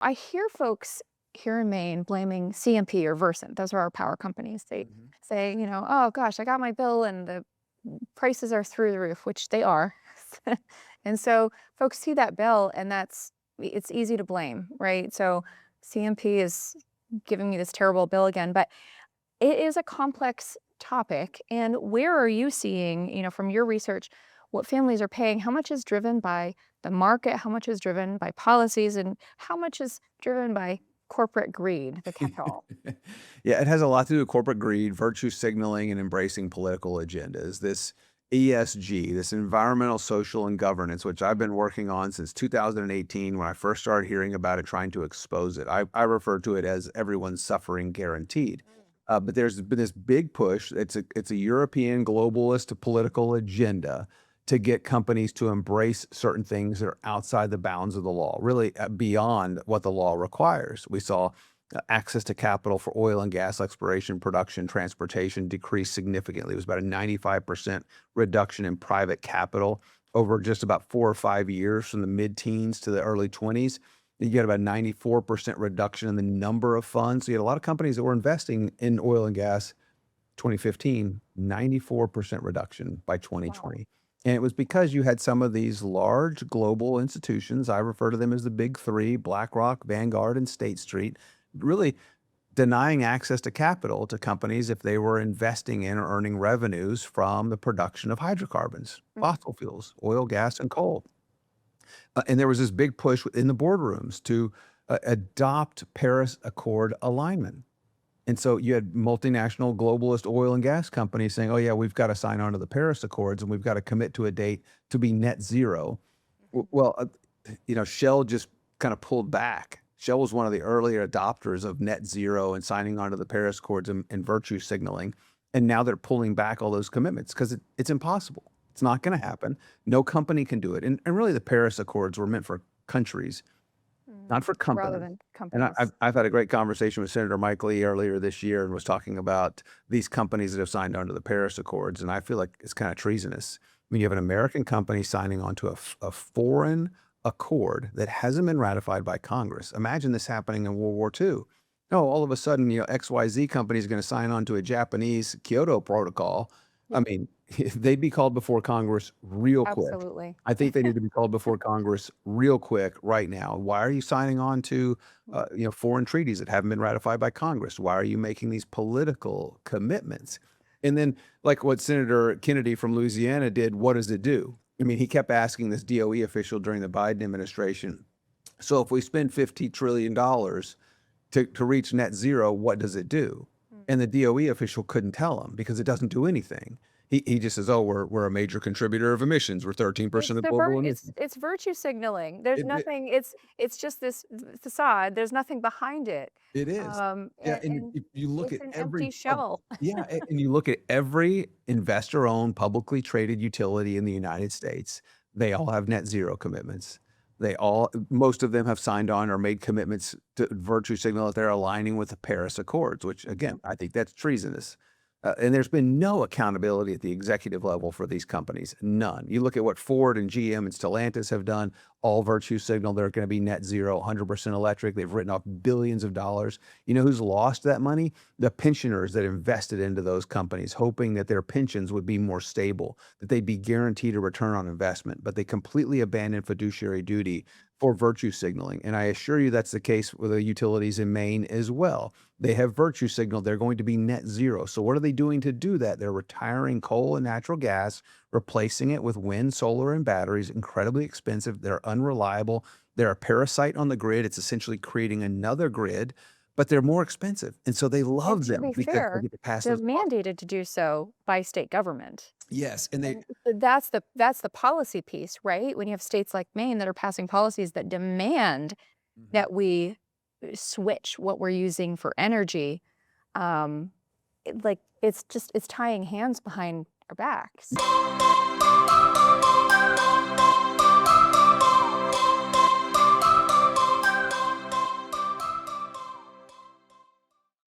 I hear folks here in Maine blaming CMP or Versant. Those are our power companies. They Mhm. say, oh gosh, I got my bill and the prices are through the roof, which they are. And so folks see that bill and it's easy to blame, right? So CMP is giving me this terrible bill again, but it is a complex topic. And where are you seeing, from your research, what families are paying? How much is driven by the market? How much is driven by policies? And how much is driven by corporate greed, the catch-all? Yeah, it has a lot to do with corporate greed, virtue signaling, and embracing political agendas. This ESG, this environmental, social, and governance, which I've been working on since 2018 when I first started hearing about it, trying to expose it. I refer to it as everyone's suffering guaranteed. But there's been this big push. It's a European globalist political agenda to get companies to embrace certain things that are outside the bounds of the law, really beyond what the law requires. We saw access to capital for oil and gas exploration, production, transportation decreased significantly. It was about a 95% reduction in private capital over just about 4 or 5 years from the mid-teens to the early 20s. You get about 94% reduction in the number of funds. So you had a lot of companies that were investing in oil and gas 2015, 94% reduction by Wow. 2020. And it was because you had some of these large global institutions, I refer to them as the big three, BlackRock, Vanguard, and State Street, really denying access to capital to companies if they were investing in or earning revenues from the production of hydrocarbons, Mhm. fossil fuels, oil, gas, and coal. And there was this big push in the boardrooms to adopt Paris Accord alignment. And so you had multinational globalist oil and gas companies saying, "Oh yeah, we've got to sign on to the Paris Accords and we've got to commit to a date to be net zero." Well, Shell just kind of pulled back. Shell was one of the early adopters of net zero and signing on to the Paris Accords and virtue signaling. And now they're pulling back all those commitments because it's impossible. It's not going to happen. No company can do it. And really, the Paris Accords were meant for countries, Mm. not for Rather companies. than And companies. I've had a great conversation with Senator Mike Lee earlier this year and was talking about these companies that have signed on to the Paris Accords. And I feel like it's kind of treasonous. I mean, you have an American company signing on to a foreign accord that hasn't been ratified by Congress. Imagine this happening in World War II. No, all of a sudden, XYZ company is going to sign on to a Japanese Kyoto Protocol. I Yeah, mean, they'd be called before Congress real quick. absolutely. I think they need to be called before Congress real quick right now. Why are you signing on to foreign treaties that haven't been ratified by Congress? Why are you making these political commitments? And then, like what Senator Kennedy from Louisiana did, what does it do? I mean, he kept asking this DOE official during the Biden administration, so if we spend $50 trillion to reach net zero, what does it do? Mm. And the DOE official couldn't tell him because it doesn't do anything. He just says, "Oh, we're a major contributor of emissions. We're 13% of global emissions." It's virtue signaling. There's It nothing, it's just this facade. There's nothing behind it. It is. Yeah, and And if you look it's at an every empty pub shell. yeah, and you look at every investor-owned, publicly traded utility in the United States, they all have net zero commitments. Most of them have signed on or made commitments to virtue signal that they're aligning with the Paris Accords, which again, I think that's treasonous. And there's been no accountability at the executive level for these companies, none. You look at what Ford and GM and Stellantis have done, all virtue signal they're going to be net zero, 100% electric. They've written off billions of dollars. You know who's lost that money? The pensioners that invested into those companies, hoping that their pensions would be more stable, that they'd be guaranteed a return on investment, but they completely abandoned fiduciary duty for virtue signaling. And I assure you that's the case with the utilities in Maine as well. They have virtue signaled they're going to be net zero. So what are they doing to do that? They're retiring coal and natural gas, replacing it with wind, solar, and batteries, incredibly expensive. They're unreliable. They're a parasite on the grid. It's essentially creating another grid, but they're more expensive. And so they And love to them be because they fair, get to pass they're those costs. mandated to do so by state government. Yes. And they, And so that's the policy piece, right? When you have states like Maine that are passing policies that demand Mhm. that we switch what we're using for energy, like it's tying hands behind our backs.